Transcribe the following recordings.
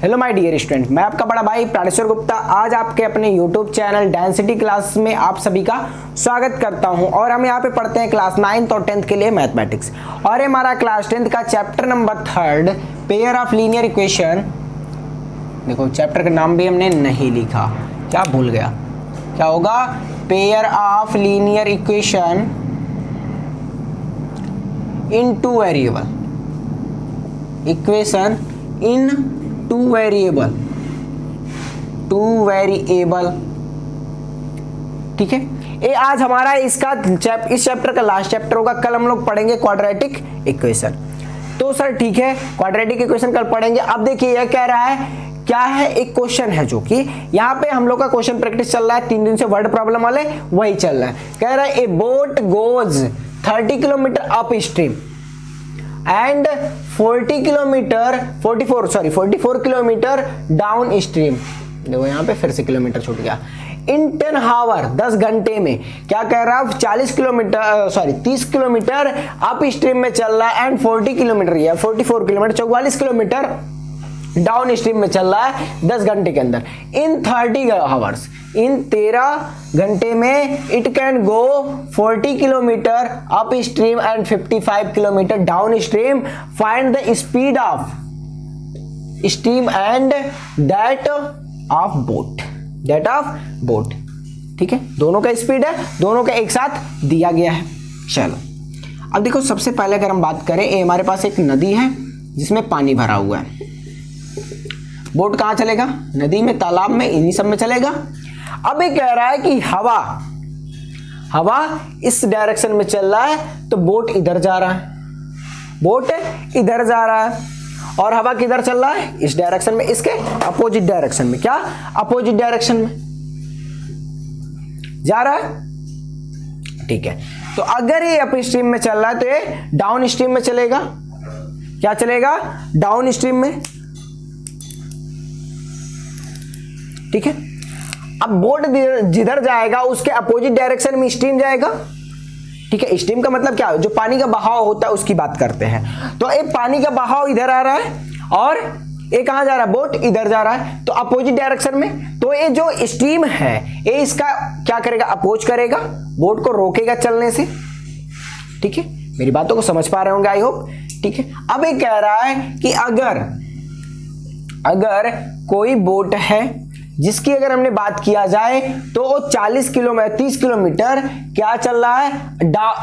Hello my dear student, मैं आपका बड़ा भाई प्राणेश्वर गुप्ता आज आपके अपने यूट्यूब चैनल डेंसिटी क्लास में आप सभी का स्वागत करता हूं। और हम यहां पे पढ़ते हैं क्लास 9th और 10th के लिए मैथमेटिक्स। और ये हमारा क्लास 10th का chapter number 3 pair of linear equation. देखो चैप्टर का नाम भी हमने नहीं लिखा, क्या भूल गया, क्या होगा? Pair of linear equation in two variable, equation in two variable, ठीक है। ये आज हमारा इसका इस चैप्टर का लास्ट चैप्टर होगा। कल हम लोग पढ़ेंगे क्वाड्रेटिक इक्वेशन। तो सर ठीक है, क्वाड्रेटिक इक्वेशन कल पढ़ेंगे। अब देखिए यह कह रहा है, क्या है, एक क्वेश्चन है जो कि यहाँ पे हम लोग का क्वेश्चन प्रैक्टिस चल रहा है 3 दिन से, वर्ड प्रॉब्लम वाले वही चल रहा है। कह रहा है ए boat goes 30 kilometre up stream and 44 kilometre down stream. देखो यहाँ पे फिर से किलोमीटर छूट गया। इन 10 आवर 10 घंटे में क्या कह रहा है, 30 किलोमीटर अप स्ट्रीम में चल रहा है एंड 44 किलोमीटर डाउन स्ट्रीम में चल रहा है 10 घंटे के अंदर। इन 30 आवर्स, इन 13 घंटे में it can go 40 kilometre up stream and 55 kilometre down stream. Find the speed of stream and that of boat, ठीक है। दोनों का स्पीड है, दोनों का एक साथ दिया गया है। चलो अब देखो, सबसे पहले अगर हम बात करें, ये हमारे पास एक नदी है जिसमें पानी भरा हुआ है। बोट कहां चलेगा? नदी में, तालाब में, इन्हीं सब में चलेगा। अब ये कह रहा है कि हवा इस डायरेक्शन में चल रहा है तो बोट इधर जा रहा है, और हवा किधर चल रहा है? इस डायरेक्शन में, इसके अपोजिट डायरेक्शन में। क्या अपोजिट डायरेक्शन में जा रहा है, ठीक है। तो अगर ये अप स्ट्रीम में चल रहा है तो ये डाउन स्ट्रीम में चलेगा। क्या चलेगा? डाउन स्ट्रीम में, ठीक है। अब बोट जिधर जाएगा उसके अपोजिट डायरेक्शन में स्ट्रीम जाएगा, ठीक है। स्ट्रीम का मतलब क्या है? जो पानी का बहाव होता है उसकी बात करते हैं। तो एक पानी का बहाव इधर आ रहा है और ये कहां जा रहा है? बोट इधर जा रहा है, तो अपोजिट डायरेक्शन में। तो ये जो स्ट्रीम है ये इसका क्या करेगा? अपोज करेगा, बोट को रोकेगा चलने से, ठीक है। मेरी बातों को समझ पा रहे होंगे, आई होप, ठीक है। अब ये कह रहा है कि अगर कोई बोट है जिसकी अगर हमने बात किया जाए तो 30 किलोमीटर क्या चल रहा है?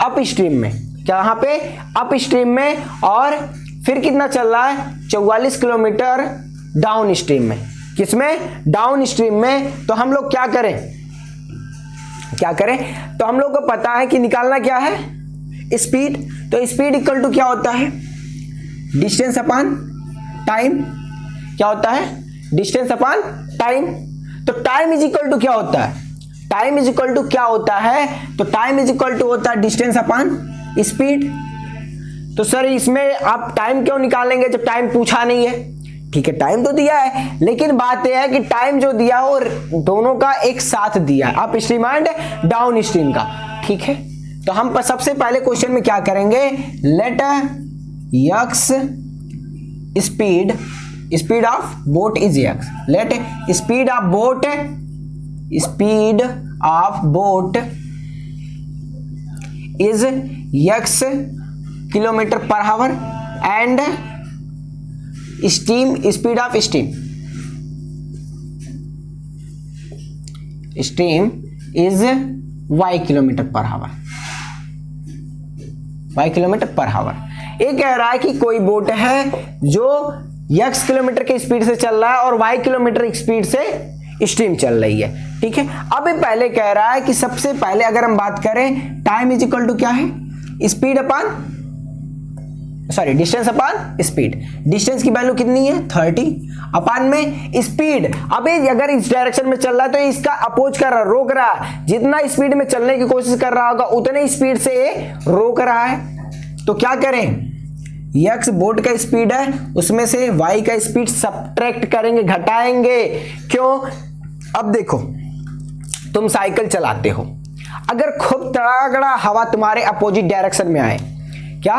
अप स्ट्रीम में। क्या पे? अप स्ट्रीम में। और फिर कितना चल रहा है? 44 किलोमीटर डाउन स्ट्रीम में। किसमें? डाउन स्ट्रीम में। तो हम लोग क्या करें? तो हम लोग को पता है कि निकालना क्या है? स्पीड। तो स्पीड इक्वल टू क्या होता है? Distance upon time. क्या होता है? Distance upon time. तो टाइम इज इक्वल टू क्या होता है? तो टाइम इज इक्वल टू होता है डिस्टेंस अपॉन स्पीड। तो सर इसमें आप टाइम क्यों निकालेंगे जब टाइम पूछा नहीं है? ठीक है, टाइम तो दिया है, लेकिन बात यह है कि टाइम जो दिया वो दोनों का एक साथ दिया है, up stream and down stream का, ठीक है। तो हम सबसे पहले क्वेश्चन में क्या करेंगे? Let x speed of boat is x। Let speed of boat is x kilometre per hour and speed of stream is y kilometre per hour. ये कह रहा है कि कोई बोट है जो x किलोमीटर की स्पीड से चल रहा है और y किलोमीटर स्पीड से स्ट्रीम चल रही है, ठीक है। अब ये पहले कह रहा है कि सबसे पहले अगर हम बात करें, टाइम इज इक्वल टू क्या है? Distance upon speed. डिस्टेंस की वैल्यू कितनी है? 30 अपान में स्पीड। अब अगर इस डायरेक्शन में चल रहा है तो इसका अपोज कर रहा है, रोक रहा है। जितना स्पीड में चलने की कोशिश कर रहा होगा उतने स्पीड से ये रोक रहा है। तो क्या करें? x बोट का स्पीड है, उसमें से y का स्पीड सब्ट्रैक्ट करेंगे, घटाएंगे। क्यों? अब देखो, तुम साइकिल चलाते हो, अगर खूब तगड़ा हवा तुम्हारे अपोजिट डायरेक्शन में आए, क्या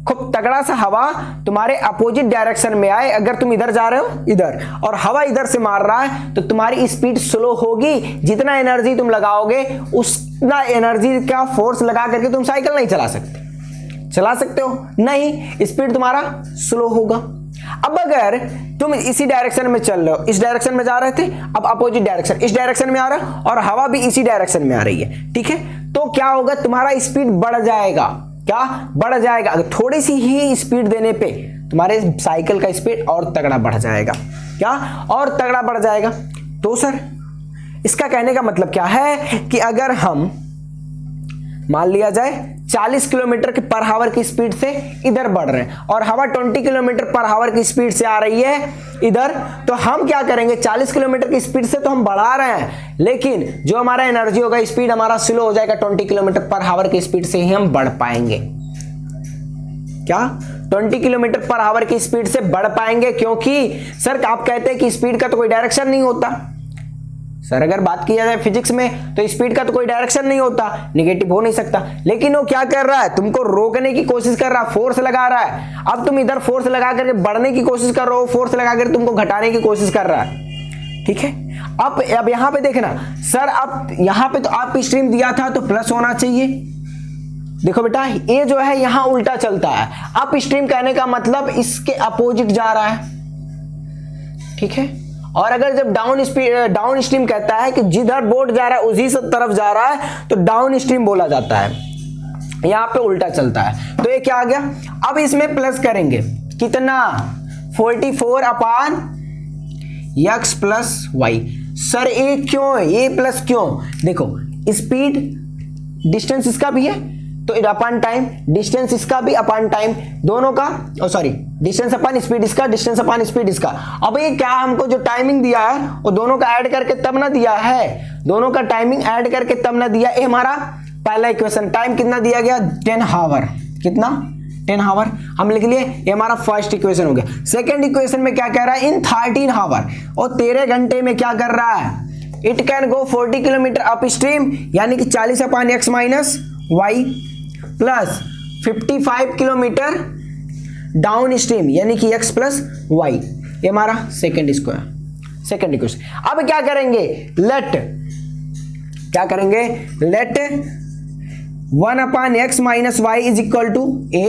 खूब तगड़ा सा हवा तुम्हारे अपोजिट डायरेक्शन में आए, अगर तुम इधर जा रहे हो इधर और हवा इधर से मार रहा है तो तुम्हारी स्पीड स्लो होगी। जितना एनर्जी तुम लगाओगे उतना एनर्जी का फोर्स लगा करके तुम साइकिल नहीं चला सकते हो नहीं, स्पीड तुम्हारा स्लो होगा। अब अगर तुम इसी डायरेक्शन में चल रहे हो, इस डायरेक्शन में जा रहे थे, अब अपोजिट डायरेक्शन इस डायरेक्शन में आ रहा है और हवा भी इसी डायरेक्शन में आ रही है, ठीक है, तो क्या होगा, तुम्हारा स्पीड बढ़ जाएगा। क्या बढ़ जाएगा? अगर थोड़ी सी ही स्पीड देने पे तुम्हारे साइकिल का स्पीड और तगड़ा बढ़ जाएगा। क्या? और तगड़ा बढ़ जाएगा। तो सर इसका कहने का मतलब क्या है कि अगर हम मान लिया जाए 40 किलोमीटर के पर आवर की स्पीड से इधर बढ़ रहे हैं और हवा 20 किलोमीटर पर आवर की स्पीड से आ रही है इधर, तो हम क्या करेंगे, 40 किलोमीटर की स्पीड से तो हम बढ़ा रहे हैं, लेकिन जो हमारा एनर्जी होगा, स्पीड हमारा स्लो हो जाएगा, 20 किलोमीटर पर आवर की स्पीड से ही हम बढ़ पाएंगे। क्या? 20 किलोमीटर पर आवर की स्पीड से बढ़ पाएंगे, क्योंकि सर आप कहते हैं कि स्पीड का तो कोई डायरेक्शन नहीं होता। सर अगर बात की जाए फिजिक्स में तो स्पीड का तो कोई डायरेक्शन नहीं होता, निगेटिव हो नहीं सकता, लेकिन वो क्या कर रहा है, तुमको रोकने की कोशिश कर रहा है, फोर्स लगा रहा है। अब तुम इधर फोर्स लगा करके बढ़ने की कोशिश कर रहे हो, फोर्स लगा कर तुमको घटाने की कोशिश कर रहा है, ठीक है। अब यहां पे देखना सर, अब यहां पे तो आप स्ट्रीम दिया था तो प्लस होना चाहिए। देखो बेटा ये जो है यहां उल्टा चलता है, अप स्ट्रीम कहने का मतलब इसके अपोजिट जा रहा है, ठीक है। और अगर जब डाउन स्ट्रीम कहता है कि जिधर बोट जा रहा है उसी तरफ जा रहा है तो डाउन स्ट्रीम बोला जाता है, यहां पे उल्टा चलता है। तो ये क्या आ गया, अब इसमें प्लस करेंगे कितना, 44 अपान x प्लस वाई। सर ये क्यों, ये प्लस क्यों, देखो स्पीड डिस्टेंस इसका भी है तो अपॉन टाइम, डिस्टेंस इसका भी अपॉन टाइम, दोनों का सॉरी डिस्टेंस अपॉन स्पीड इसका, डिस्टेंस अपॉन स्पीड इसका। अब ये क्या हमको जो टाइमिंग दिया है वो दोनों का ऐड करके तब ना दिया है, दोनों का टाइमिंग ऐड करके तब ना दिया। ये हमारा पहला इक्वेशन, टाइम कितना दिया गया 10 आवर, कितना 10 आवर हम लिख लिए, ये हमारा फर्स्ट इक्वेशन हो गया। सेकंड इक्वेशन में क्या कह रहा है, इन 13 आवर और 13 घंटे में क्या कर रहा है, it can go 40 kilometre upstream, यानी कि 40 upon x minus y plus 55 kilometre downstream, यानी कि x प्लस वाई। ये हमारा सेकेंड इक्वेशन। अब क्या करेंगे, क्या करेंगे, let 1 upon x minus y is equal to a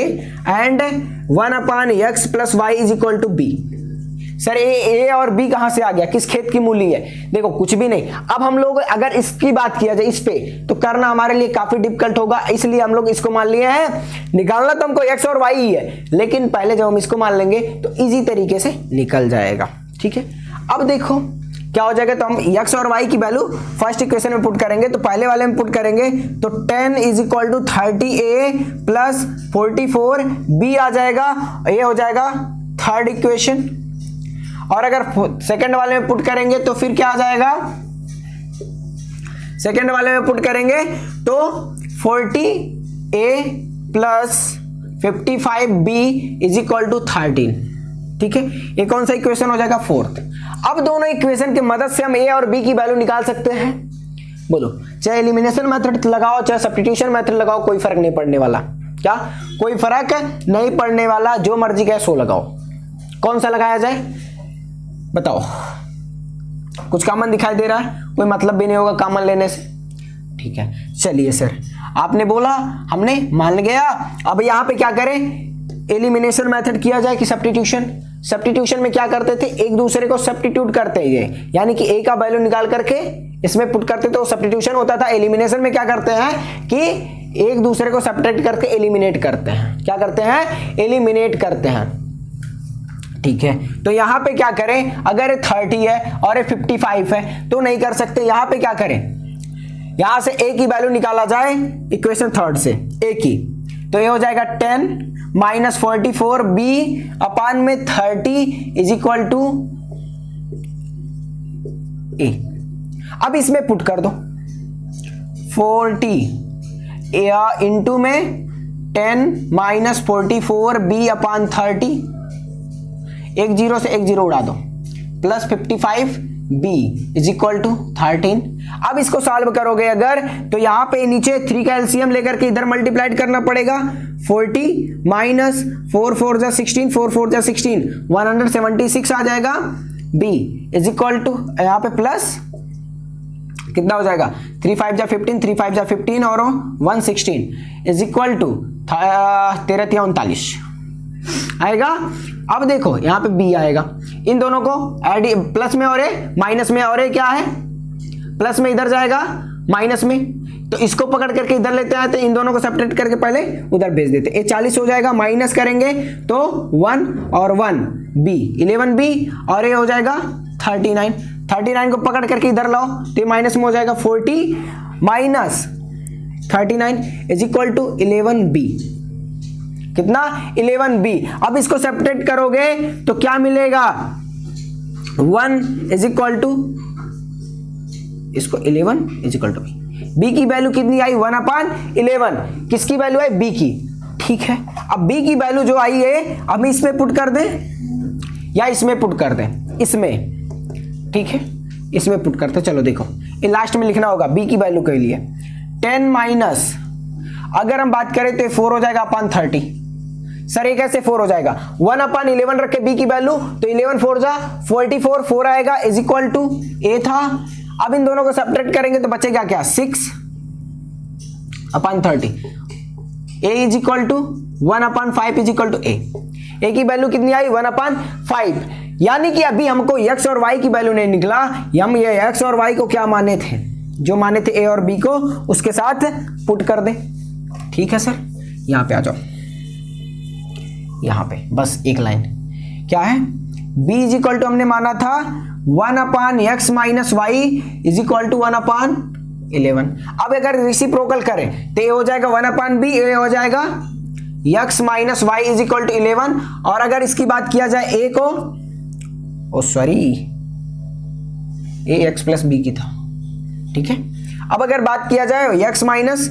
and 1 upon x plus y is equal to b. Sir a और बी कहां से आ गया, किस खेत की मूली है, देखो कुछ भी नहीं। अब हम लोग अगर इसकी बात किया जाए इस पे तो करना हमारे लिए काफी डिफिकल्ट होगा, इसलिए हम लोग इसको मान लिए हैं, निकालना तो हमको एक्स और वाई ही है, लेकिन पहले जब हम इसको मान लेंगे तो इजी तरीके से निकल जाएगा, ठीक है। अब देखो क्या हो जाएगा, तो हम x और y की वैल्यू फर्स्ट इक्वेशन में पुट करेंगे, तो पहले वाले में पुट करेंगे तो 10 is equal to 30a plus 44b आ जाएगा, ये हो जाएगा थर्ड इक्वेशन। और अगर सेकंड वाले में पुट करेंगे तो फिर क्या आ जाएगा, सेकंड वाले में पुट करेंगे तो 40a plus 55b is equal to 13, ठीक है। ये कौन सा इक्वेशन हो जाएगा, फोर्थ। अब दोनों इक्वेशन की मदद से हम a और b की वैल्यू निकाल सकते हैं। बोलो, चाहे एलिमिनेशन मेथड लगाओ चाहे सब्स्टिट्यूशन मेथड लगाओ, कोई फर्क नहीं पड़ने वाला। क्या? कोई फर्क नहीं पड़ने वाला, जो मर्जी का सो लगाओ। कौन सा लगाया जाए बताओ, कुछ कॉमन दिखाई दे रहा है, कोई मतलब भी नहीं होगा कॉमन लेने से, ठीक है। चलिए सर आपने बोला, हमने मान गया। अब यहां पे क्या करें, एलिमिनेशन मेथड किया जाए कि सब्स्टिट्यूशन में क्या करते थे, एक दूसरे को सब्स्टिट्यूट करते हैं, यानी कि a का वैल्यू निकाल करके इसमें पुट करते थे, तो सब्स्टिट्यूशन होता था। एलिमिनेशन में क्या करते हैं कि एक दूसरे को सब्ट्रैक्ट करके एलिमिनेट करते हैं, क्या करते हैं, एलिमिनेट करते हैं, ठीक है। तो यहां पे क्या करें, अगर 30 है और 55 है तो नहीं कर सकते, यहां पे क्या करें, यहां से a की वैल्यू निकाला जाए इक्वेशन थर्ड से, a की, तो ये हो जाएगा 10 माइनस 44 b अपान में 30 इज इक्वल टू a। अब इसमें पुट कर दो 40 इंटू में 10 माइनस 44 b अपान 30, एक जीरो से एक जीरो उड़ा दो, plus 55 b is equal to 13। अब इसको सॉल्व करोगे अगर तो यहाँ पे नीचे 3 का एलसीएम लेकर के इधर मल्टीप्लाइड करना पड़ेगा। 40 माइनस 4 4 जा 16, 4 4 जा 16, 176 आ जाएगा। b इज इक्वल टू यहाँ पे प्लस कितना हो जाएगा, 3 5 जा 15, 3 5 जा 15 और 116 इज इक्वल टू 13 39 आएगा। अब देखो यहाँ पे b आएगा, इन दोनों को ऐड, प्लस में और ए माइनस में और ए क्या है, प्लस में इधर जाएगा माइनस में, तो इसको पकड़ करके इधर लेते आते, इन दोनों को सेपरेट करके पहले उधर भेज देते। ये 40 हो जाएगा, माइनस करेंगे तो 1 और 1 b 11 b और ये हो जाएगा 39। 39 को पकड़ करके इधर लाओ तो ये माइनस में हो जाएगा 40 minus 39 is equal to 11b। कितना, 11b। अब इसको सेपरेट करोगे तो क्या मिलेगा, 1 इज इक्वल टू, इसको 11 इज इक्वल टू b की वैल्यू कितनी आई, 1/11। किसकी वैल्यू है, b की। ठीक है, अब b की वैल्यू जो आई है हम इसमें पुट कर दें या इसमें पुट कर दें, इसमें। ठीक है, इसमें पुट करते। चलो देखो, ये लास्ट में लिखना होगा b की वैल्यू के लिए 10 माइनस, अगर हम बात करें तो 4 हो जाएगा अपन 30। सर ये कैसे 4 हो जाएगा, 1/11 रखे b की वैल्यू तो 11 4 जा 44, 4 आएगा इज इक्वल टू a था। अब इन दोनों को सब्ट्रैक्ट करेंगे तो बचेगा क्या, 6/30। a is equal to 1/5 is equal to a की वैल्यू कितनी आई, 1/5। यानी कि अभी हमको x और y की वैल्यू नहीं निकला, हम ये x और y को क्या माने थे, जो माने थे a और b को, उसके साथ पुट कर दे। ठीक है सर, यहां पे आ जाओ, यहां पे बस एक लाइन क्या है, b इज इक्वल टू हमने माना था 1/x minus y is equal to 1/11। अब अगर रेसिप्रोकल करें तो ये हो जाएगा 1/b, ये हो जाएगा x minus y is equal to 11। और अगर इसकी बात किया जाए a को, oh sorry a x plus b की था। ठीक है, अब अगर बात किया जाए x माइनस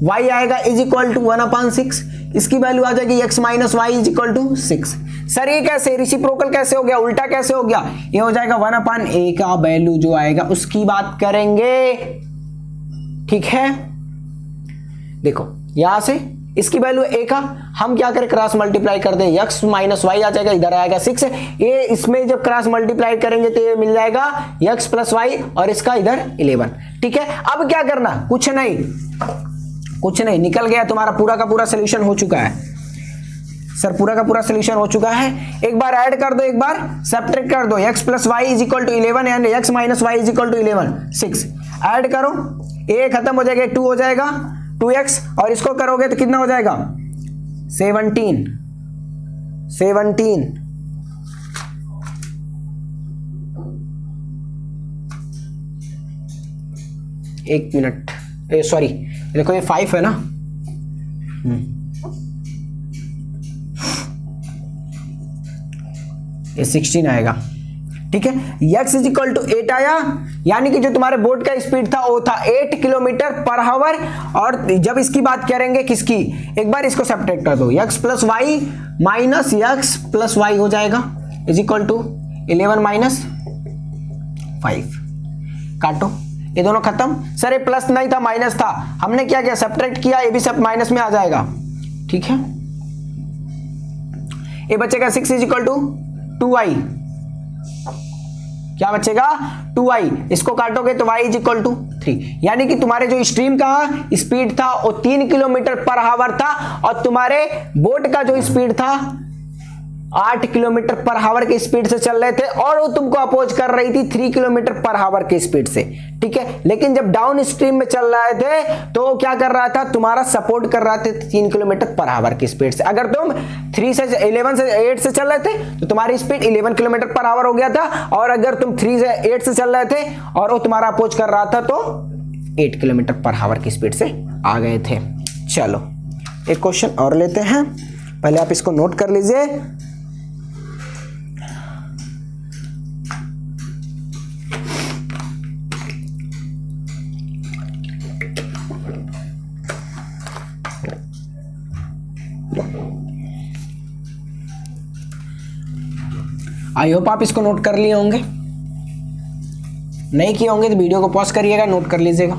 y आएगा इज इक्वल टू 1/6, इसकी वैल्यू आ जाएगी x minus y is equal to 6। Sir ये कैसे, रेसिप्रोकल कैसे हो गया, उल्टा कैसे हो गया, ये हो जाएगा 1/a का वैल्यू जो आएगा उसकी बात करेंगे। ठीक है, देखो यहां से इसकी वैल्यू a का, हम क्या करें, क्रॉस मल्टीप्लाई कर दें, x माइनस वाई आ जाएगा, इधर आएगा 6। ये इसमें जब क्रॉस मल्टीप्लाई करेंगे तो ये मिल जाएगा x प्लस वाई और इसका इधर 11। ठीक है, अब क्या करना, कुछ नहीं, कुछ नहीं, निकल गया तुम्हारा पूरा का पूरा सोल्यूशन हो चुका है। सर पूरा का पूरा सोल्यूशन हो चुका है। एक बार ऐड कर दो, एक बार सब्ट्रैक्ट कर दो, x plus y is equal to 11 and x minus y is equal to 11 6। Add करो, a खत्म हो जाएगा, 2 हो जाएगा 2x, और इसको करोगे तो कितना हो जाएगा 17। एक मिनट, सॉरी देखो ये 5 है ना, ये 16 आएगा। ठीक है, x इज इक्वल टू 8 आया, यानी कि जो तुम्हारे बोट का स्पीड था वो था 8 किलोमीटर पर आवर। और जब इसकी बात करेंगे किसकी, एक बार इसको सब्ट्रैक्ट कर दो, x plus y minus x plus y हो जाएगा इज इक्वल टू 11 माइनस 5। काटो, ये दोनों खत्म। सर ये प्लस नहीं था, माइनस था, हमने क्या किया, सब्ट्रैक्ट किया, ये भी सब माइनस में आ जाएगा। ठीक है, ये बचेगा 6 इज इक्वल टू 2y, क्या बचेगा 2y, इसको काटोगे तो y इज इक्वल टू 3। यानी कि तुम्हारे जो स्ट्रीम का स्पीड था वो 3 किलोमीटर पर आवर था, और तुम्हारे बोट का जो स्पीड था 8 किलोमीटर पर आवर के स्पीड से चल रहे थे, और वो तुमको अपोज कर रही थी 3 किलोमीटर पर आवर के स्पीड से। ठीक है, लेकिन जब डाउन स्ट्रीम में चल रहे थे तो क्या कर रहा था, तुम्हारा सपोर्ट कर रहा था 3 किलोमीटर पर आवर की स्पीड से। अगर तुम 3 से 11 से 8 से चल रहे थे तो तुम्हारी स्पीड 11 किलोमीटर पर आवर हो गया था, और अगर तुम 3 से 8 से चल रहे थे और वो तुम्हारा अपोज कर रहा था तो 8 किलोमीटर पर आवर की स्पीड से आ गए थे। चलो एक क्वेश्चन और लेते हैं, पहले आप इसको नोट कर लीजिए। आई होप आप इसको नोट कर लिए होंगे। नहीं किए होंगे तो वीडियो को पॉज करिएगा, नोट कर लीजिएगा।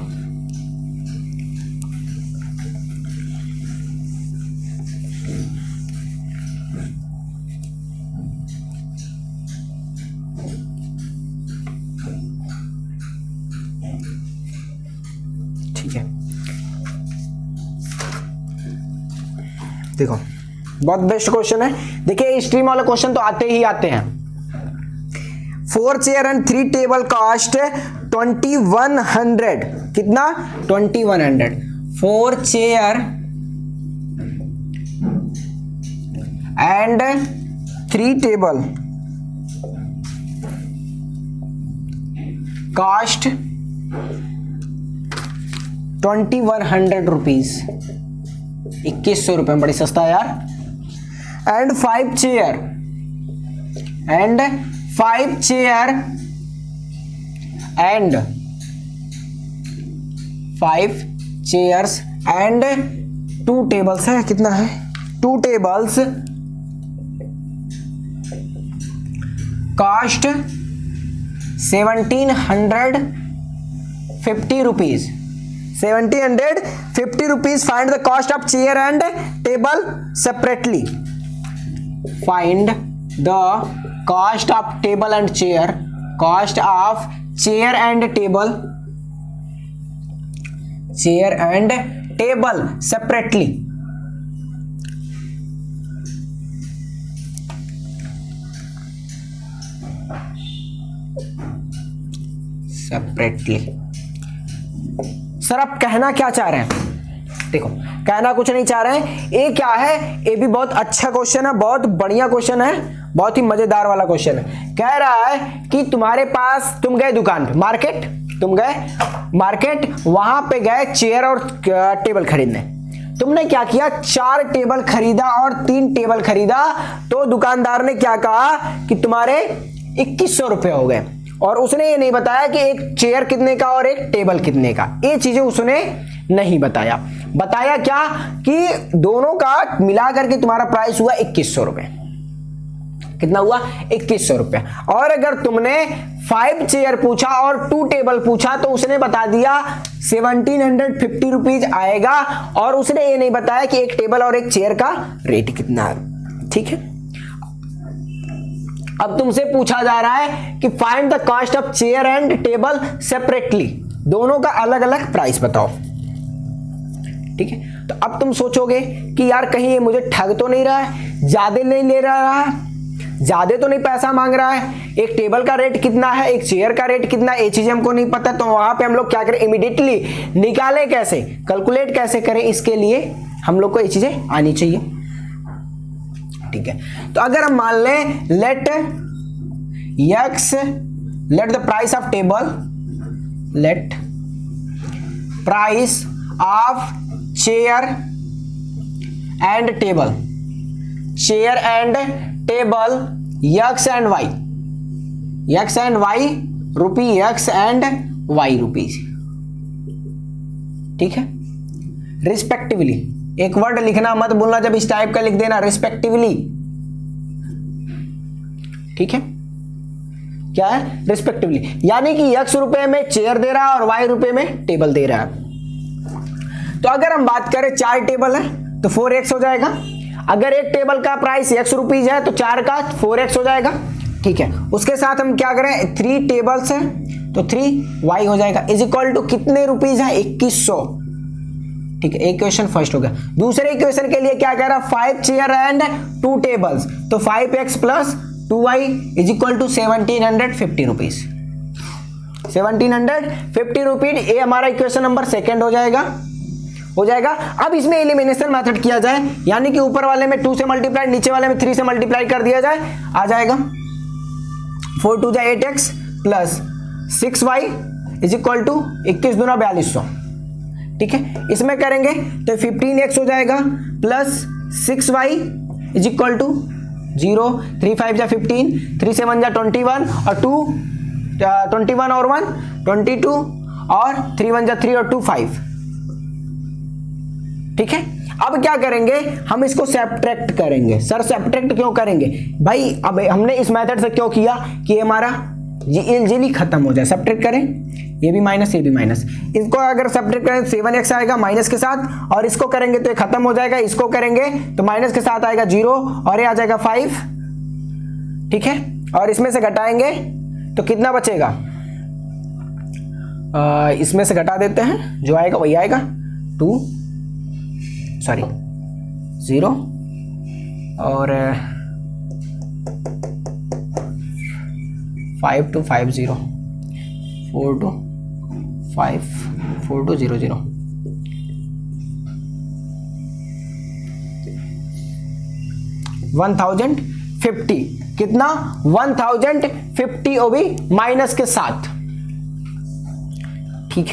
ठीक है, देखो बहुत बेस्ट क्वेश्चन है। देखिए स्ट्रीम वाला क्वेश्चन तो आते ही आते हैं। 4 चेयर एंड 3 टेबल कॉस्ट 2100, कितना 2100। 4 chair and 3 table cost 2100 rupees, 2100 रुपये में, बड़ी सस्ता है यार। And 5 chair and 5 chair and 5 chairs and 2 tables है, कितना है 2 tables cost 1750 rupees, 1750 rupees. Find the cost of chair and table separately. Find the cost of table and chair, cost of chair and table, chair and table separately. Separately. Sir आप कहना क्या चाह रहे हैं? देखो कहना कुछ नहीं चाह रहे हैं। ये क्या है, ये भी बहुत अच्छा क्वेश्चन है, बहुत बढ़िया क्वेश्चन है, बहुत ही मजेदार वाला क्वेश्चन है। कह रहा है कि तुम्हारे पास, तुम गए दुकान पे, मार्केट, तुम गए मार्केट, वहां पे गए चेयर और टेबल खरीदने। तुमने क्या किया, 4 टेबल खरीदा और 3 टेबल खरीदा, तो दुकानदार ने क्या कहा कि तुम्हारे 2100 रुपये हो गए, और उसने ये नहीं बताया कि एक चेयर कितने का और एक टेबल कितने का। ये चीजें उसने नहीं बताया। बताया क्या कि दोनों का मिला करके तुम्हारा प्राइस हुआ 2100 रुपये। कितना हुआ, 2100 रुपये। और अगर तुमने 5 चेयर पूछा और 2 टेबल पूछा तो उसने बता दिया 1750 रुपीज आएगा, और उसने ये नहीं बताया कि एक टेबल और एक चेयर का रेट कितना है। ठीक है, अब तुमसे पूछा जा रहा है कि find the cost of chair and table separately, दोनों का अलग अलग प्राइस बताओ। ठीक है, तो अब तुम सोचोगे कि यार कहीं ये मुझे ठग तो नहीं रहा है, ज्यादा नहीं ले रहा है, ज्यादा तो नहीं पैसा मांग रहा है, एक टेबल का रेट कितना है, एक चेयर का रेट कितना है, ये चीजें हमको नहीं पता। तो वहां पे हम लोग क्या करें, इमीडिएटली निकाले कैसे, कैलकुलेट कैसे करें, इसके लिए हम लोग को ये चीजें आनी चाहिए। ठीक है, तो अगर हम मान लें let the price of table, late price of chair and table, chair and table x and y, x and y rupee, x and y rupees. ठीक है, रिस्पेक्टिवली, एक वर्ड लिखना मत भूलना, जब इस टाइप का लिख देना रिस्पेक्टिवली। ठीक है, क्या है, रिस्पेक्टिवली, यानी कि x रुपए में चेयर दे रहा है और y रुपए में टेबल दे रहा है। तो अगर हम बात करें 4 टेबल है तो 4x हो जाएगा, अगर एक टेबल का प्राइस x रुपीज है तो 4 का 4x हो जाएगा। ठीक है, उसके साथ हम क्या करें, 3 टेबल्स है तो 3y हो जाएगा, इज इक्वल टू कितने रुपीज है, 2100। ठीक है, एक क्वेश्चन फर्स्ट हो गया। दूसरे इक्वेशन के लिए क्या कह रहा है, 5 चेयर एंड 2 टेबल्स, तो 5x plus 2y is equal to 1750 rupees, 1750 rupees. ये हमारा इक्वेशन नंबर सेकंड हो जाएगा। अब इसमें एलिमिनेशन मेथड किया जाए, यानी कि ऊपर वाले में 2 से मल्टीप्लाई, नीचे वाले में 3 से मल्टीप्लाई कर दिया जाए, आ जाएगा 4 2 जा 8x plus 6y is equal to 21 दूना 4200। ठीक है, इसमें करेंगे तो 15x हो जाएगा plus 6y is equal to 0, 3 5 जा 15, 3 7 जा 21 और 2 21 और 1 22 और 3 1 जा 3 और 2 5। ठीक है, अब क्या करेंगे, हम इसको सब्ट्रैक्ट करेंगे। सर सब्ट्रैक्ट क्यों करेंगे भाई, अब हमने इस मेथड से क्यों किया कि हमारा ये इजीली खत्म हो जाए। सब्ट्रैक्ट करें, ये भी माइनस ये भी माइनस, इसको अगर सब्ट्रैक्ट करें 7x आएगा माइनस के साथ, और इसको करेंगे तो ये खत्म हो जाएगा, इसको करेंगे तो माइनस के साथ आएगा 0 और ये आ जाएगा 5, ठीक है। और इसमें से घटाएंगे तो कितना बचेगा, इसमें से घटा देते हैं, जो आएगा वही आएगा 0 और 5 2 5 0 4 2 5 4 2 0 0 1050 कितना 1050 वो भी माइनस के साथ, ठीक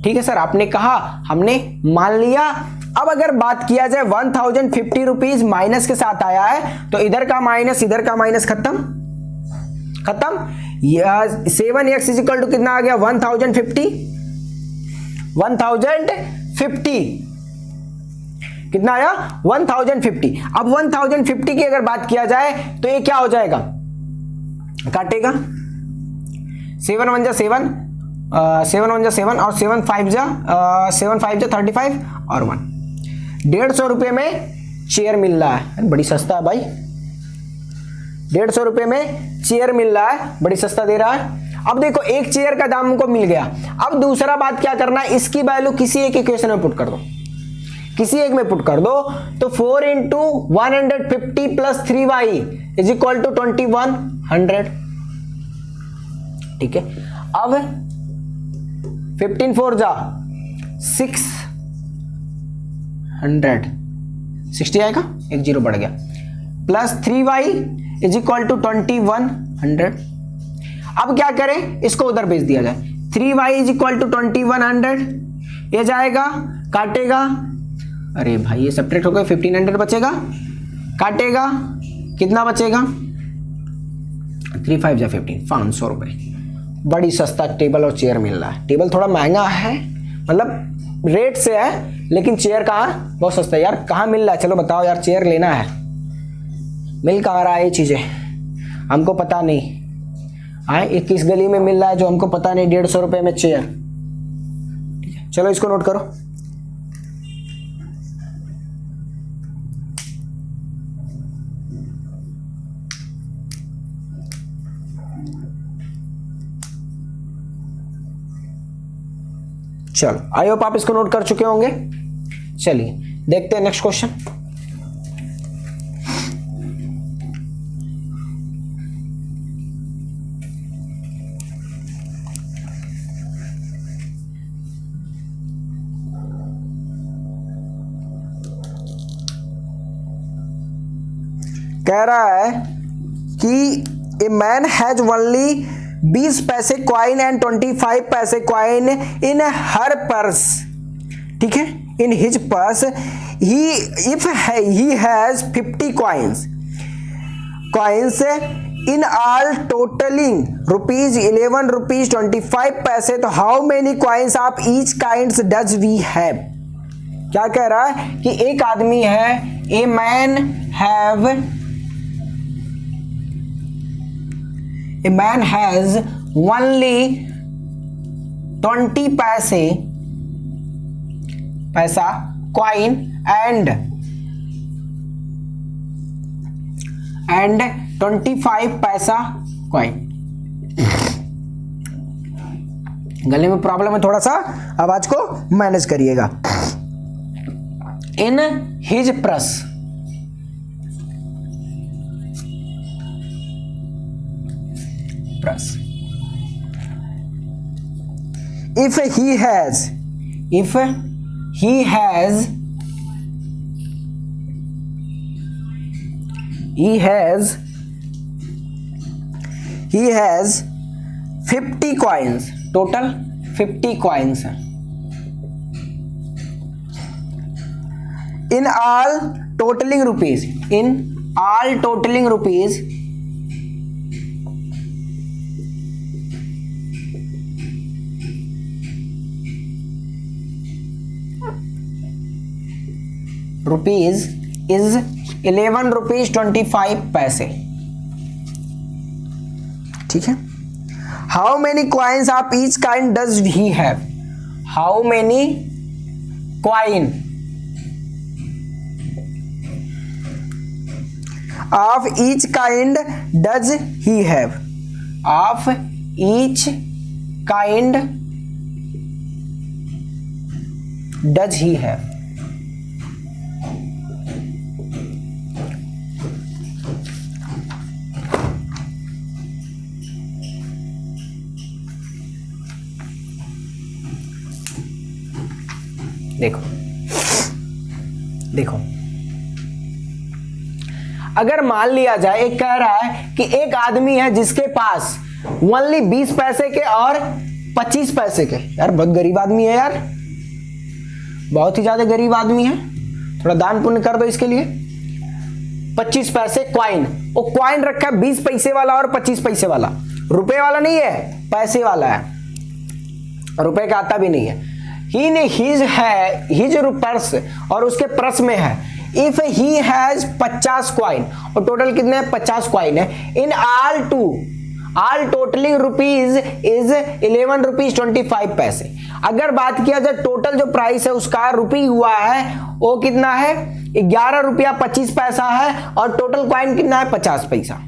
है सर, आपने कहा, हमने मान लिया। अब अगर बात किया जाए 1050 रुपीज माइनस के साथ आया है तो इधर का माइनस खत्म। 7x इज इक्वल टू कितना आ गया 1050 कितना आया 1050। अब 1050 की अगर बात किया जाए तो ये क्या हो जाएगा, काटेगा 7 1 जा 7 और 7 5 जा 35 और 1। 150 रुपये में चेयर मिल रहा है, बड़ी सस्ता है भाई, 150 रुपये में चेयर मिल रहा है, बड़ी सस्ता दे रहा है। अब देखो एक चेयर का दाम हमको मिल गया, अब दूसरा बात क्या करना है, इसकी वैल्यू किसी एक इक्वेशन में पुट कर दो, किसी एक में पुट कर दो, तो 4 into 150 plus 3y is equal to 2100, ठीक है। अब 15 4 जा 660 आएगा, एक जीरो बढ़ गया, plus 3y is equal to 2100। अब क्या करें, इसको उधर भेज दिया जाए, 3y इज इक्वल टू 2100, ये जाएगा काटेगा, अरे भाई ये सब्ट्रैक्ट हो गया, 1500 बचेगा, काटेगा कितना बचेगा 3 5 जा 15 500 रुपये। बड़ी सस्ता टेबल और चेयर मिल रहा है। टेबल थोड़ा महंगा है, मतलब रेट से है, लेकिन चेयर कहाँ बहुत सस्ता है यार। कहाँ मिल रहा है, चलो बताओ यार, चेयर लेना है, मिल कहाँ रहा है ये चीज़ें, हमको पता नहीं है। 21 गली में मिल रहा है जो हमको पता नहीं, 150 रुपये में चेयर, ठीक है। चलो इसको नोट करो, चलो आई होप आप इसको नोट कर चुके होंगे। चलिए देखते हैं नेक्स्ट क्वेश्चन। कह रहा है कि ए मैन हैज ओनली 20 पैसे क्वाइन एंड 25 पैसे क्वाइन इन हर पर्स, ठीक है, in his purse. If he has 50 coins in all totalling ₹11 ₹25 पैसे, तो how many coins of each kinds does we have. क्या कह रहा है कि एक आदमी है, ए मैन हैज ओनली 20 पैसा कॉइन एंड 25 पैसा कॉइन। गले में प्रॉब्लम है थोड़ा सा, आवाज को मैनेज करिएगा। इन his purse, if he has 50 coins, total 50 coins in all totaling rupees, rupees is 11 ₹25 पैसे, ठीक है। How many coins of each kind does he have, how many coin of each kind does he have, of each kind does he have. देखो देखो, अगर मान लिया जाए, एक कह रहा है कि एक आदमी है जिसके पास ओनली 20 पैसे के और 25 पैसे के, यार बहुत गरीब आदमी है यार, बहुत ही ज्यादा गरीब आदमी है, थोड़ा दान पुण्य कर दो इसके लिए। 25 पैसे कॉइन, वो कॉइन रखा है 20 पैसे वाला और 25 पैसे वाला, रुपए वाला नहीं है, पैसे वाला है, रुपए का आता भी नहीं है। ही ने हिज पर्स, और उसके पर्स में है, इफ ही हैज 50 कॉइन, और टोटल कितने हैं 50 कॉइन है, इन all totalling rupees is 11 rupees 25 पैसे। अगर बात किया जाए टोटल जो प्राइस है उसका रुपी हुआ है वो कितना है 11 रुपया 25 पैसा है, और टोटल कॉइन कितना है 50 पैसा,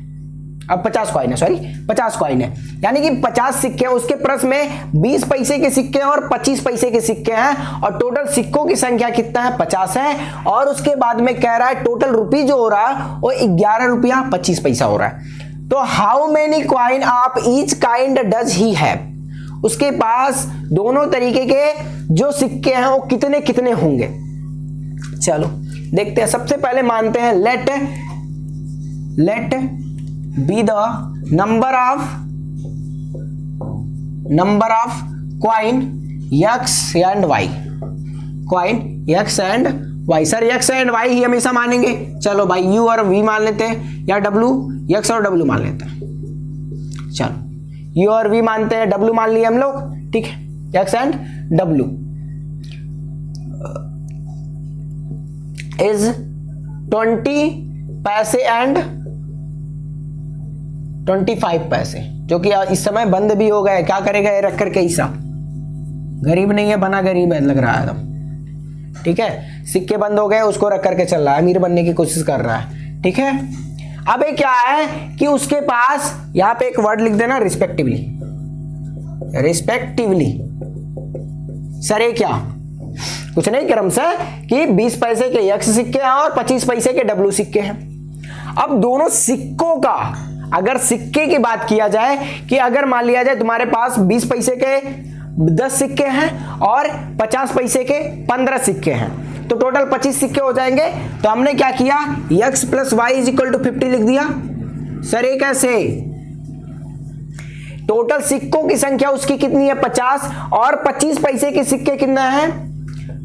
अब 50 कॉइन है, सॉरी 50 कॉइन है, यानी कि 50 सिक्के हैं, उसके पर्स में 20 पैसे के सिक्के हैं और 25 पैसे के सिक्के हैं, और टोटल सिक्कों की संख्या कितना है 50 है, और उसके बाद में कह रहा है टोटल रुपी जो हो रहा है वो 11 रुपया 25 पैसा हो रहा है। तो how many coin of each kind does he have, उसके पास दोनों तरीके के जो सिक्के हैं वो कितने कितने होंगे। चलो देखते हैं, सबसे पहले मानते हैं let be the number of coin x and y, coin x and y. Sir x and y ही हमेशा मानेंगे, चलो भाई यू और वी मान लेते हैं, या डब्लू, एक्स और डब्लू मान लेते हैं, चलो यू और वी मानते हैं, डब्लू मान लिए हम लोग, ठीक है, एक्स एंड डब्लू इज 20 पैसे एंड 25 पैसे, जो कि इस समय बंद भी हो गए, क्या करेगा ये रख करके, ऐसा गरीब नहीं है, बना गरीब है लग रहा है एकदम, ठीक है, सिक्के बंद हो गए, उसको रख करके चल रहा है, अमीर बनने की कोशिश कर रहा है, ठीक है। अब ये क्या है कि उसके पास यहां पे एक वर्ड लिख देना रिस्पेक्टिवली, रिस्पेक्टिवली। सर ये क्या, कुछ नहीं क्रम से कि 20 पैसे के एक्स सिक्के हैं और 25 पैसे के डब्लू सिक्के हैं। अब दोनों सिक्कों का अगर सिक्के की बात किया जाए कि अगर मान लिया जाए तुम्हारे पास 20 पैसे के 10 सिक्के हैं और 50 पैसे के 15 सिक्के हैं, तो टोटल 25 सिक्के हो जाएंगे। तो हमने क्या किया, x plus y is equal to 50 लिख दिया। सर ये कैसे, टोटल सिक्कों की संख्या उसकी कितनी है 50, और 25 पैसे के सिक्के कितना है,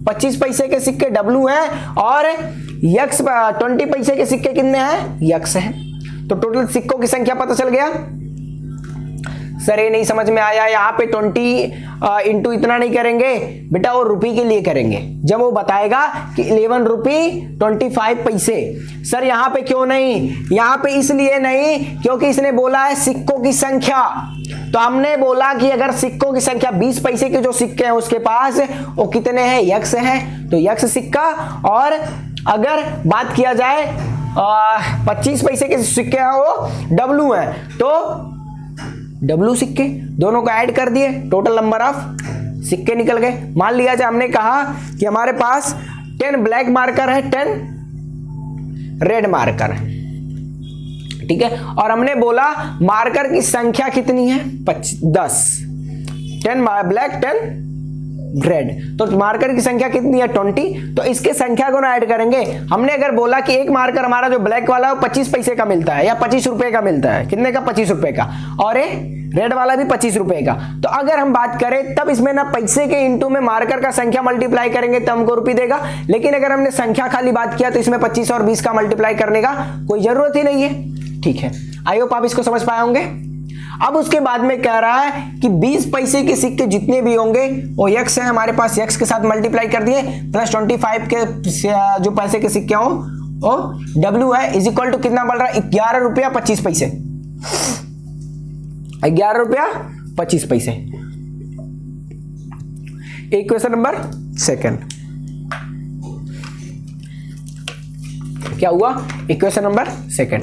25 पैसे के सिक्के डब्लू है, और x 20 पैसे के सिक्के कितने हैं, x है। तो टोटल सिक्कों की संख्या पता चल गया। सर ये नहीं समझ में आया, यहाँ पे 20 इंटू इतना नहीं करेंगे बेटा, वो रुपये के लिए करेंगे, जब वो बताएगा कि 11 रुपये 25 पैसे। सर यहाँ पे क्यों नहीं, यहाँ पे इसलिए नहीं क्योंकि इसने बोला है सिक्कों की संख्या, तो हमने बोला कि अगर सिक्कों की संख्या 20 पैसे के जो सिक्के हैं उसके पास वो कितने हैं, x है, तो x सिक्का, और अगर बात किया जाए 25 पैसे के सिक्के हैं वो डब्लू है, तो डब्लू सिक्के, दोनों को ऐड कर दिए, टोटल नंबर ऑफ सिक्के निकल गए। मान लिया जाए हमने कहा कि हमारे पास 10 ब्लैक मार्कर है, 10 रेड मार्कर है, ठीक है, और हमने बोला मार्कर की संख्या कितनी है 10, 10 ब्लैक 10 रेड, तो मार्कर की संख्या कितनी है 20, तो इसके संख्या को ना ऐड करेंगे। हमने अगर बोला कि एक मार्कर हमारा जो ब्लैक वाला है 25 पैसे का मिलता है या 25 रुपए का मिलता है, कितने का 25 रुपए का, और रेड वाला भी 25 रुपए का, तो अगर हम बात करें तब इसमें ना पैसे के इंटू में मार्कर का संख्या मल्टीप्लाई करेंगे तब हमको रुपये देगा, लेकिन अगर हमने संख्या खाली बात किया तो इसमें 25 और 20 का मल्टीप्लाई करने का कोई जरूरत ही नहीं है, ठीक है। आई होप आप इसको समझ पाए होंगे। अब उसके बाद में कह रहा है कि 20 पैसे के सिक्के जितने भी होंगे वो x है, हमारे पास x के साथ मल्टीप्लाई कर दिए, प्लस 25 के जो पैसे के सिक्के हो वो w है, इज इक्वल टू कितना बढ़ रहा है 11 रुपया 25 पैसे, ₹11.25। इक्वेशन नंबर सेकंड क्या हुआ? Equation number second.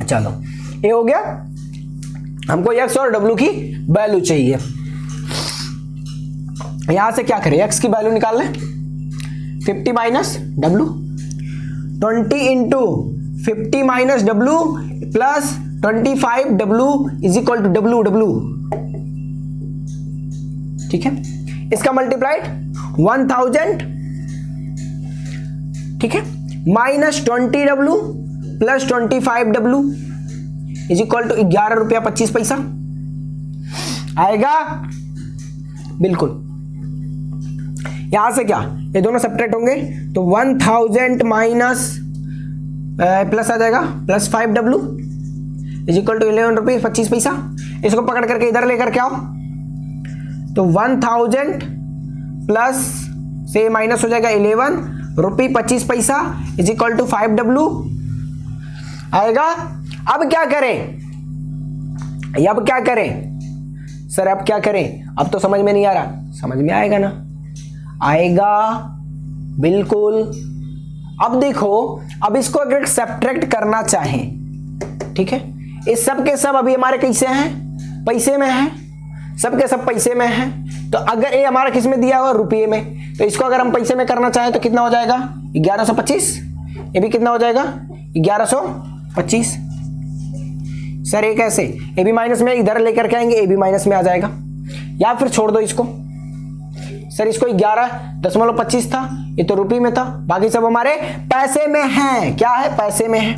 चलो ये हो गया। हमको x और w की वैल्यू चाहिए। यहां से क्या करें? x की वैल्यू निकाल लें। 50 minus w, 20 into 50 minus w plus 25w is equal to w। ठीक है, इसका मल्टीप्लाइड 1000, ठीक है, minus 20w plus 25w is equal to ₹11.25 आएगा। बिल्कुल, यहां से क्या, ये दोनों सेपरेट होंगे तो 1000 माइनस प्लस आ जाएगा plus 5w is equal to ₹11.25। इसको पकड़ करके इधर लेकर के आओ तो 1000 प्लस से माइनस हो जाएगा ₹11.25 इज इक्वल टू 5w आएगा। अब क्या करें? अब क्या करें सर? अब क्या करें? अब तो समझ में नहीं आ रहा। समझ में आएगा ना? आएगा, बिल्कुल। अब देखो, अब इसको अगर सब्ट्रैक्ट करना चाहें, ठीक है, इस सब के सब अभी हमारे कैसे हैं? पैसे में हैं। सब के सब पैसे में हैं। तो अगर ये हमारा किस में दिया हुआ? रुपये में। तो इसको अगर हम पैसे में करना चाहें तो कितना हो जाएगा? 1125। ये भी कितना हो जाएगा? 1125। सर ये कैसे? ये भी माइनस में इधर लेकर के आएंगे, ये भी माइनस में आ जाएगा। या फिर छोड़ दो इसको। सर इसको 11.25 था, ये तो रुपये में था, बाकी सब हमारे पैसे में हैं। क्या है? पैसे में है।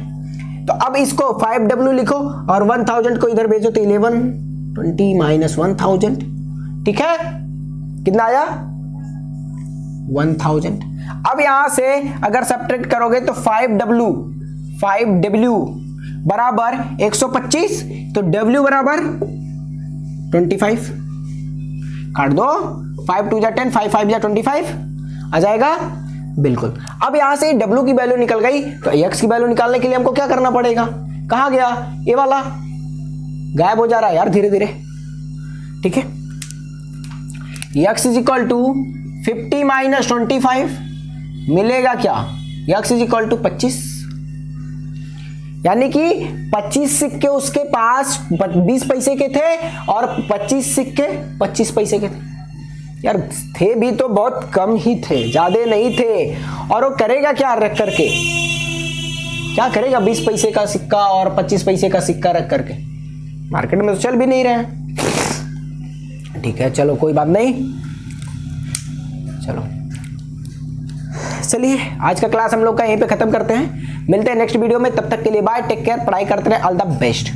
तो अब इसको 5w लिखो और 1000 को इधर भेजो तो 1120 माइनस 1000, ठीक है, कितना आया? 1000। अब यहां से अगर सब्ट्रैक्ट करोगे तो 5w बराबर 125, तो w बराबर 25। काट दो, 5 2 जा 10, 5 5 जा 25 आ जाएगा। बिल्कुल। अब यहां से w की वैल्यू निकल गई तो x की वैल्यू निकालने के लिए हमको क्या करना पड़ेगा? कहां गया? ये वाला गायब हो जा रहा है यार धीरे धीरे, ठीक है। x is equal to 50 minus 25 मिलेगा क्या? x इज इक्वल टू 25, यानी कि 25 सिक्के उसके पास 20 पैसे के थे और 25 सिक्के 25 पैसे के थे। यार थे भी तो बहुत कम ही थे, ज्यादा नहीं थे। और वो करेगा क्या रख करके? क्या करेगा 20 पैसे का सिक्का और 25 पैसे का सिक्का रख करके? मार्केट में तो चल भी नहीं रहे हैं। ठीक है, चलो कोई बात नहीं। चलो चलिए आज का क्लास हम लोग का यहीं पे खत्म करते हैं। मिलते हैं नेक्स्ट वीडियो में, तब तक के लिए बाय, टेक केयर, पढ़ाई करते रहे, ऑल द बेस्ट।